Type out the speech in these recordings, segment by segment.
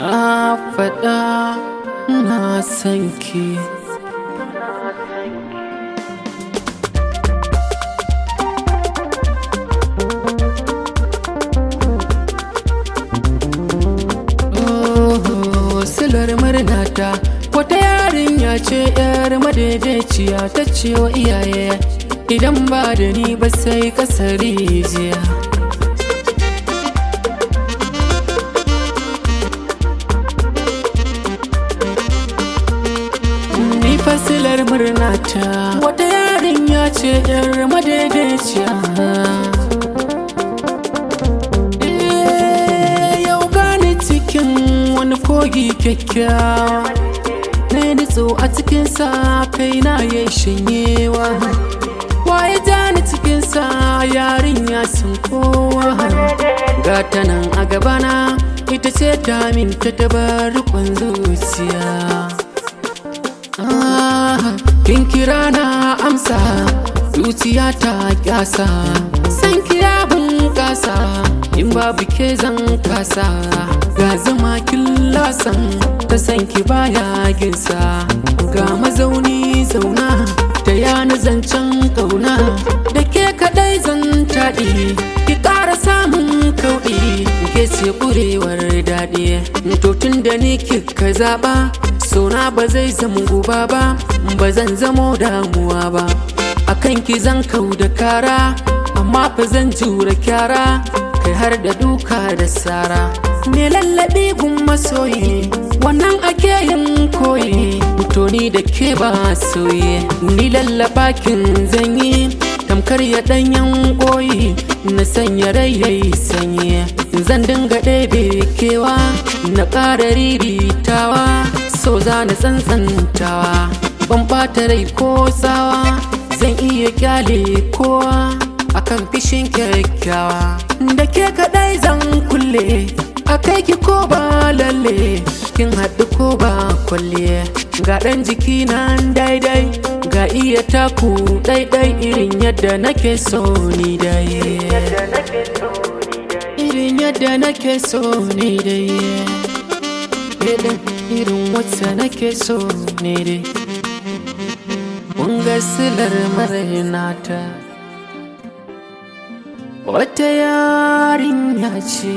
Na faɗa na san ki. Silar murnata wata yarinya ce yar madaidaiciya ta ce wa iyaye idan ba da ni ba sai kasar rijiya. Ni fasilar murnata wata yarinya ce yar madaidaiciya. Wani kogi kyakkyawa na nitso a cikinsa kaina ya shanyewa. Waye jani cikinsa yarinya sun kowa. Gata nan a gabana ita ce ta minta ta bar rikon zuciya. Kin kira na amsa zuciya ta kyasa. San kiya bunƙasa in babu ke zan kasa. Ga zama killasan ta san ki baya ginsa. Ga mazauni zauna ta yana zancen ƙauna. Da ke kaɗai zan taɗi ki ƙara samun kauɗi. Ke ce ƙurewar daɗi to tun da ni kika zaɓa. Sona ba zai zama guba ba, ba zan zamo damuwa ba. Akan ki zan kau da kara amma fa zan jure kyara. Kai har da duka da sara me lallaɓi gun masoyi wannan ake yin koyi. To ni da ke ba soye ni lallaɓa kin zanyi tamkar ya ɗanyen ƙoyi. Na sanya rai yayi sanyi zan dinga ɗebe kewa na ƙara riritawa. So za na tsantsantawa ban ɓata rai ko tsawa. Zan iya kyale kowa akan fishin kyakkyawa. Da ke kaɗai zan kulle a kai ki ko ba lalle. Kin haɗu ko ba kwalle ga ɗan jiki nan daidai. Ga iya taku ɗaiɗai irin yadda nake so ni dai. Irin yadda nake so ni dai. Irin wacce nake so ni dai. Kunga silar marainata wata yarinya ce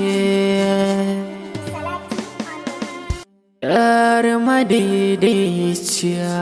yar madaidaiciya.